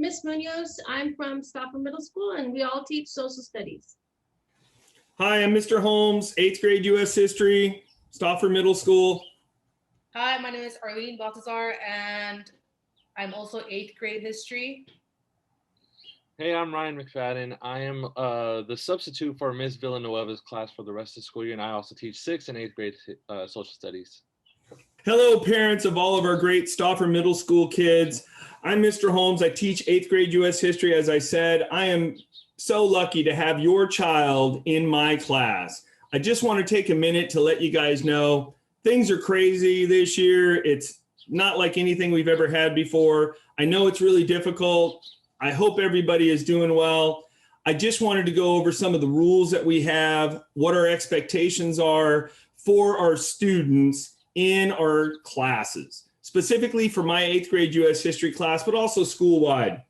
Miss Munoz. I'm from Stafford Middle School, and we all teach social studies. Hi, I'm Mr. Holmes, 8th grade U.S. History, Stafford Middle School. Hi, my name is Arlene Baltazar, and I'm also 8th grade history. Hey, I'm Ryan McFadden. I am the substitute for Ms. Villanueva's class for the rest of the school year, and I also teach 6th and 8th grade social studies. Hello, parents of all of our great Stafford Middle School kids. I'm Mr. Holmes. I teach 8th grade U.S. History. As I said, I am so lucky to have your child in my class. I just want to take a minute to let you guys know things are crazy this year. It's not like anything we've ever had before. I know it's really difficult. I hope everybody is doing well. I just wanted to go over some of the rules that we have, what our expectations are for our students in our classes, specifically for my 8th grade U.S. History class, but also school-wide.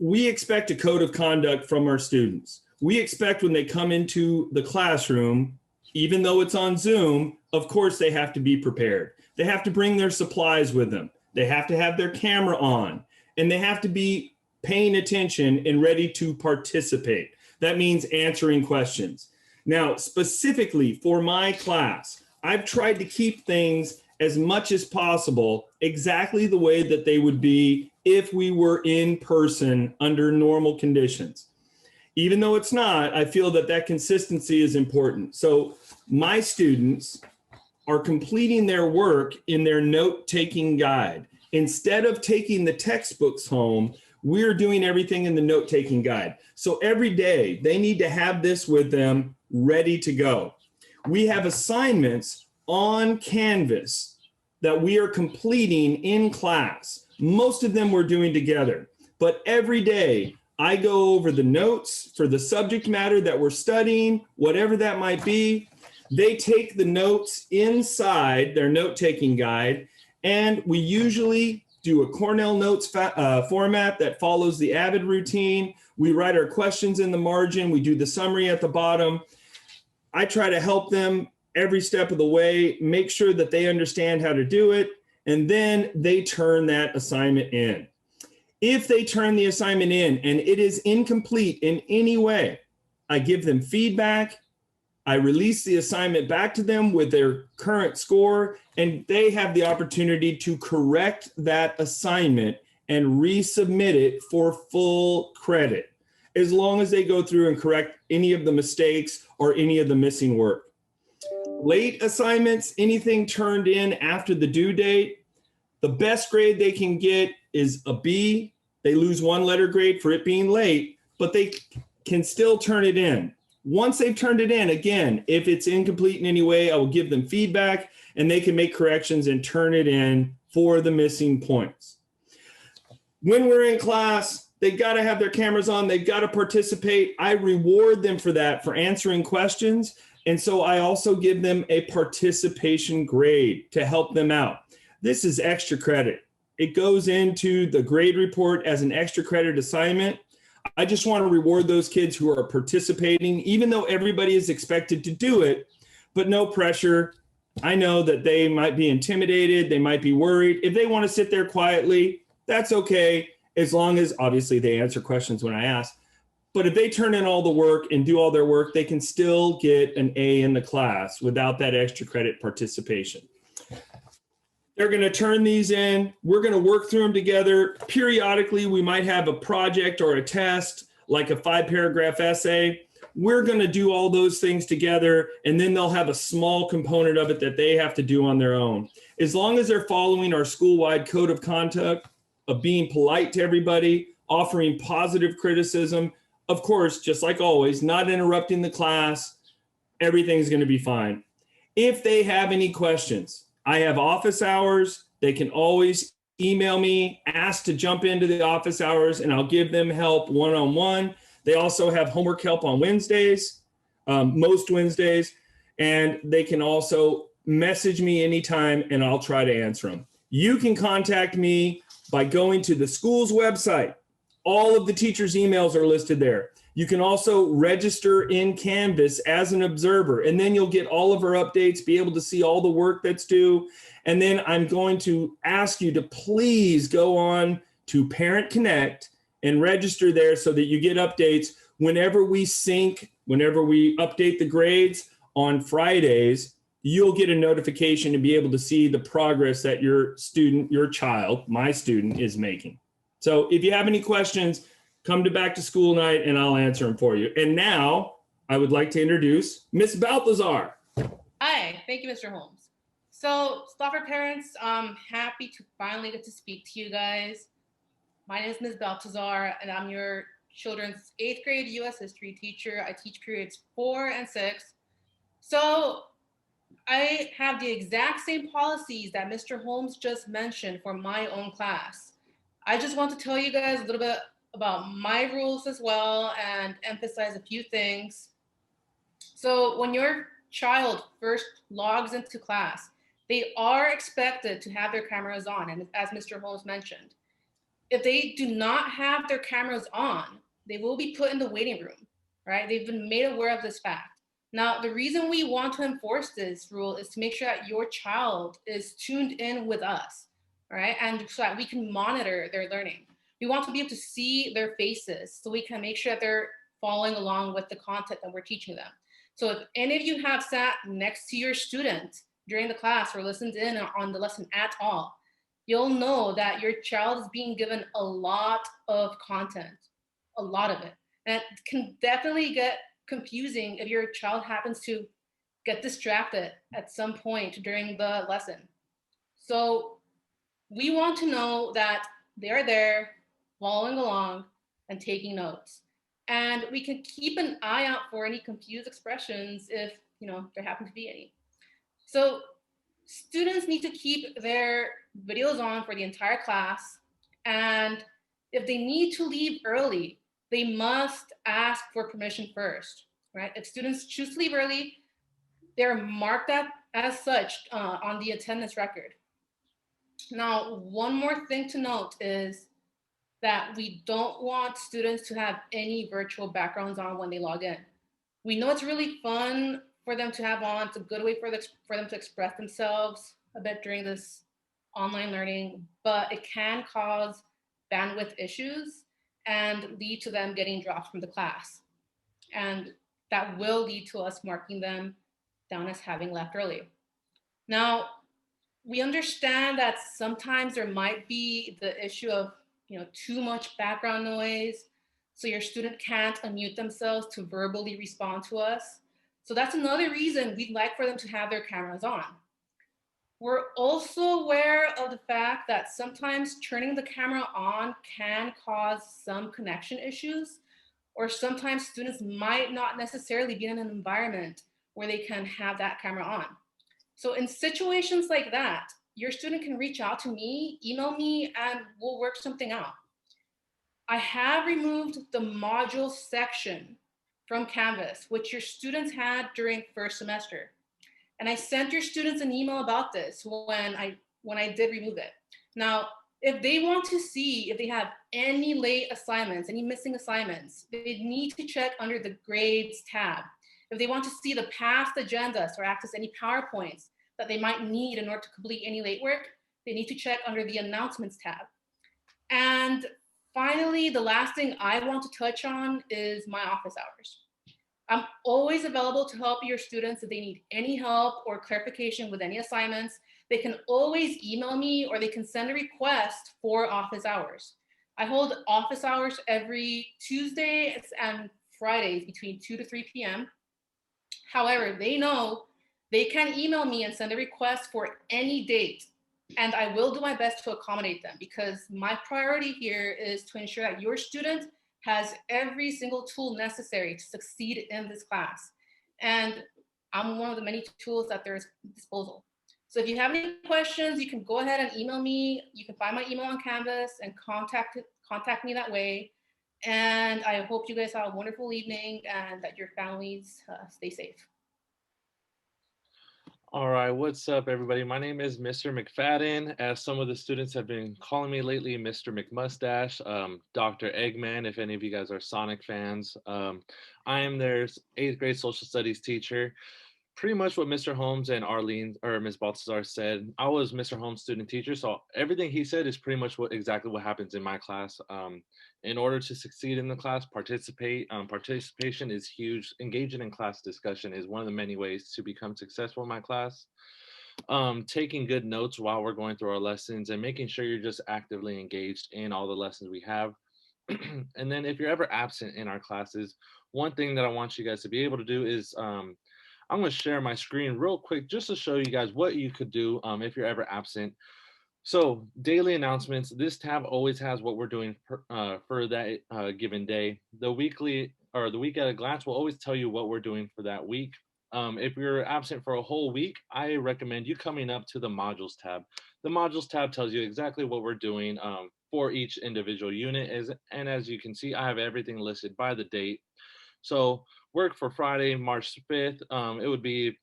We expect a code of conduct from our students. We expect when they come into the classroom, even though it's on Zoom, of course they have to be prepared. They have to bring their supplies with them. They have to have their camera on, and they have to be paying attention and ready to participate. That means answering questions. Now, specifically for my class, I've tried to keep things as much as possible exactly the way that they would be if we were in person under normal conditions. Even though it's not, I feel that that consistency is important. So my students are completing their work in their note-taking guide. Instead of taking the textbooks home, we're doing everything in the note-taking guide. So every day they need to have this with them ready to go. We have assignments on Canvas that we are completing in class. Most of them we're doing together, but every day I go over the notes for the subject matter that we're studying, whatever that might be. They take the notes inside their note-taking guide, and we usually do a Cornell Notes format that follows the AVID routine. We write our questions in the margin. We do the summary at the bottom. I try to help them every step of the way, make sure that they understand how to do it, and then they turn that assignment in. If they turn the assignment in and it is incomplete in any way, I give them feedback. I release the assignment back to them with their current score, and they have the opportunity to correct that assignment and resubmit it for full credit, as long as they go through and correct any of the mistakes or any of the missing work. Late assignments, anything turned in after the due date, the best grade they can get is a B. They lose 1 letter grade for it being late, but they can still turn it in. Once they've turned it in, again, if it's incomplete in any way, I will give them feedback and they can make corrections and turn it in for the missing points. When we're in class, they got to have their cameras on. They've got to participate. I reward them for that, for answering questions. And so I also give them a participation grade to help them out. This is extra credit. It goes into the grade report as an extra credit assignment. I just want to reward those kids who are participating, even though everybody is expected to do it, but no pressure. I know that they might be intimidated. They might be worried. If they want to sit there quietly, that's okay, as long as obviously they answer questions when I ask. But if they turn in all the work and do all their work, they can still get an A in the class without that extra credit participation. They're going to turn these in. We're going to work through them together. Periodically, we might have a project or a test, like a 5-paragraph essay. We're going to do all those things together, and then they'll have a small component of it that they have to do on their own. As long as they're following our school-wide code of conduct of being polite to everybody, offering positive criticism, of course, just like always, not interrupting the class, everything's going to be fine. If they have any questions, I have office hours. They can always email me, ask to jump into the office hours, and I'll give them help one-on-one. They also have homework help on Wednesdays, most Wednesdays, and they can also message me anytime, and I'll try to answer them. You can contact me by going to the school's website. All of the teachers' emails are listed there. You can also register in Canvas as an observer, and then you'll get all of our updates, be able to see all the work that's due. And then I'm going to ask you to please go on to Parent Connect and register there so that you get updates whenever we update the grades on Fridays. You'll get a notification to be able to see the progress that your student, your child, my student, is making. So if you have any questions, come to back to school night and I'll answer them for you. And now I would like to introduce Miss Balthazar. Hi, thank you, Mr. Holmes. So, Stauffer parents, I'm happy to finally get to speak to you guys. My name is Ms. Balthazar, and I'm your children's 8th grade U.S. history teacher. I teach periods 4 and 6. So, I have the exact same policies that Mr. Holmes just mentioned for my own class. I just want to tell you guys a little bit about my rules as well and emphasize a few things. So, when your child first logs into class, they are expected to have their cameras on, and as Mr. Holmes mentioned, if they do not have their cameras on, they will be put in the waiting room, right? They've been made aware of this fact. Now, the reason we want to enforce this rule is to make sure that your child is tuned in with us, right? And so that we can monitor their learning. We want to be able to see their faces so we can make sure that they're following along with the content that we're teaching them. So if any of you have sat next to your student during the class or listened in on the lesson at all, you'll know that your child is being given a lot of content, a lot of it. And it can definitely get confusing if your child happens to get distracted at some point during the lesson. So we want to know that they're there, following along, and taking notes. And we can keep an eye out for any confused expressions if there happen to be any. So students need to keep their videos on for the entire class. And if they need to leave early, they must ask for permission first, right? If students choose to leave early, they're marked as such on the attendance record. Now, one more thing to note is that we don't want students to have any virtual backgrounds on when they log in. We know it's really fun for them to have on. It's a good way for them to express themselves a bit during this online learning, but it can cause bandwidth issues and lead to them getting dropped from the class. And that will lead to us marking them down as having left early. Now, we understand that sometimes there might be the issue of too much background noise, so your student can't unmute themselves to verbally respond to us. So that's another reason we'd like for them to have their cameras on. We're also aware of the fact that sometimes turning the camera on can cause some connection issues, or sometimes students might not necessarily be in an environment where they can have that camera on. So in situations like that, your student can reach out to me, email me, and we'll work something out. I have removed the module section from Canvas, which your students had during first semester. And I sent your students an email about this when I did remove it. Now, if they want to see if they have any late assignments, any missing assignments, they need to check under the grades tab. If they want to see the past agendas or access any PowerPoints that they might need in order to complete any late work, they need to check under the announcements tab. And finally, the last thing I want to touch on is my office hours. I'm always available to help your students if they need any help or clarification with any assignments. They can always email me or they can send a request for office hours. I hold office hours every Tuesdays and Fridays between 2 to 3 p.m. However, they know they can email me and send a request for any date, and I will do my best to accommodate them because my priority here is to ensure that your student has every single tool necessary to succeed in this class. And I'm one of the many tools at their disposal. So if you have any questions, you can go ahead and email me. You can find my email on Canvas and contact me that way. And I hope you guys have a wonderful evening and that your families stay safe. All right, what's up, everybody? My name is Mr. McFadden. As some of the students have been calling me lately, Mr. McMustache, Dr. Eggman, if any of you guys are Sonic fans. I am their 8th grade social studies teacher. pretty much what Mr. Holmes and Arlene or Ms. Baltazar said. I was Mr. Holmes' student teacher, so everything he said is pretty much exactly what happens in my class. In order to succeed in the class, participation is huge. Engaging in class discussion is one of the many ways to become successful in my class. Taking good notes while we're going through our lessons and making sure you're just actively engaged in all the lessons we have. And then if you're ever absent in our classes, one thing that I want you guys to be able to do is I'm going to share my screen real quick just to show you guys what you could do if you're ever absent. So daily announcements, this tab always has what we're doing for that given day. The weekly or the week at a glance will always tell you what we're doing for that week. If you're absent for a whole week, I recommend you coming up to the modules tab. The modules tab tells you exactly what we're doing for each individual unit. And as you can see, I have everything listed by the date. So work for Friday, March 5th, it would be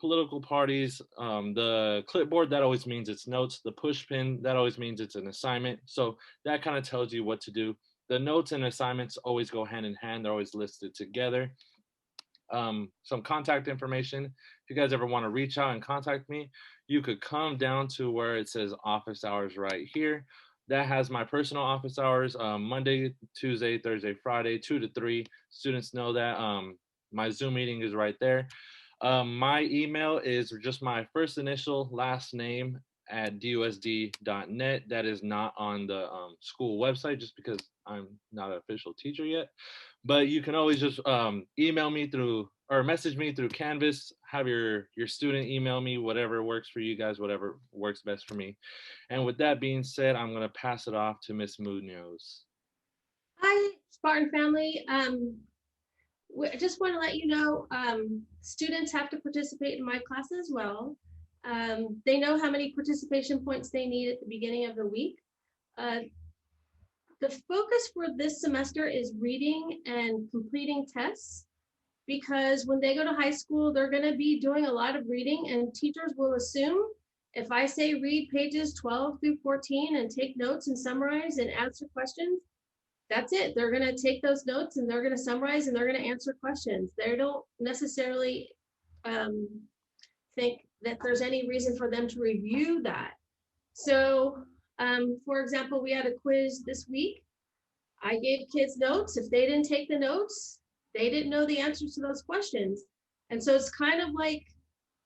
political parties. The clipboard, that always means it's notes. The push pin, that always means it's an assignment. So that kind of tells you what to do. The notes and assignments always go hand in hand. They're always listed together. Some contact information. If you guys ever want to reach out and contact me, you could come down to where it says office hours right here. That has my personal office hours, Monday, Tuesday, Thursday, Friday, 2 to 3. Students know that. My Zoom meeting is right there. My email is just my first initial last name at dusd.net. That is not on the school website just because I'm not an official teacher yet. But you can always just email me through or message me through Canvas, have your student email me, whatever works for you guys, whatever works best for me. And with that being said, I'm going to pass it off to Miss Munoz. Hi, Spartan family. I just want to let you know, students have to participate in my class as well. They know how many participation points they need at the beginning of the week. The focus for this semester is reading and completing tests, because when they go to high school, they're going to be doing a lot of reading, and teachers will assume if I say read pages 12 through 14 and take notes and summarize and answer questions, that's it. They're going to take those notes and they're going to summarize and they're going to answer questions. They don't necessarily think that there's any reason for them to review that. So, for example, we had a quiz this week. I gave kids notes. If they didn't take the notes, they didn't know the answers to those questions. And so it's kind of like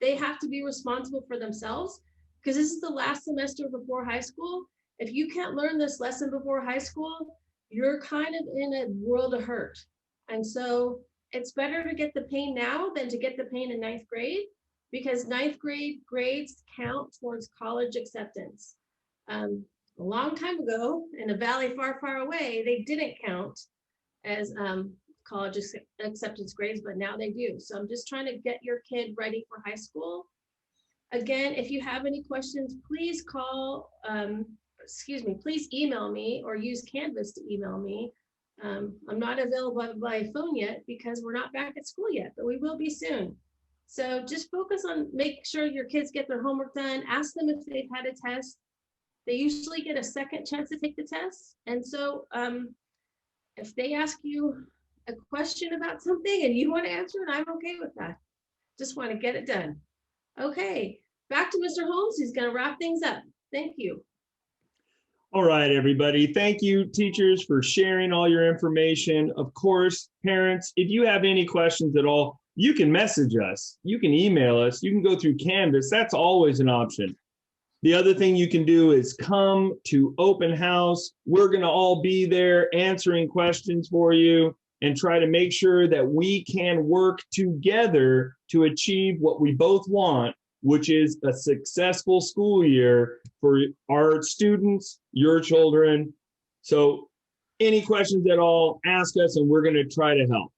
they have to be responsible for themselves, because this is the last semester before high school. If you can't learn this lesson before high school, you're kind of in a world of hurt. And so it's better to get the pain now than to get the pain in 9th grade, because 9th grade grades count towards college acceptance. A long time ago, in a valley far, far away, they didn't count as college acceptance grades, but now they do. So I'm just trying to get your kid ready for high school. Again, if you have any questions, please please email me or use Canvas to email me. I'm not available by phone yet because we're not back at school yet, but we will be soon. So just focus on make sure your kids get their homework done. Ask them if they've had a test. They usually get a second chance to take the test. And so if they ask you a question about something and you want to answer it, I'm okay with that. Just want to get it done. Okay, back to Mr. Holmes. He's going to wrap things up. Thank you. All right, everybody. Thank you, teachers, for sharing all your information. Of course, parents, if you have any questions at all, you can message us. You can email us. You can go through Canvas. That's always an option. The other thing you can do is come to open house. We're going to all be there answering questions for you and try to make sure that we can work together to achieve what we both want, which is a successful school year for our students, your children. So any questions at all, ask us and we're going to try to help.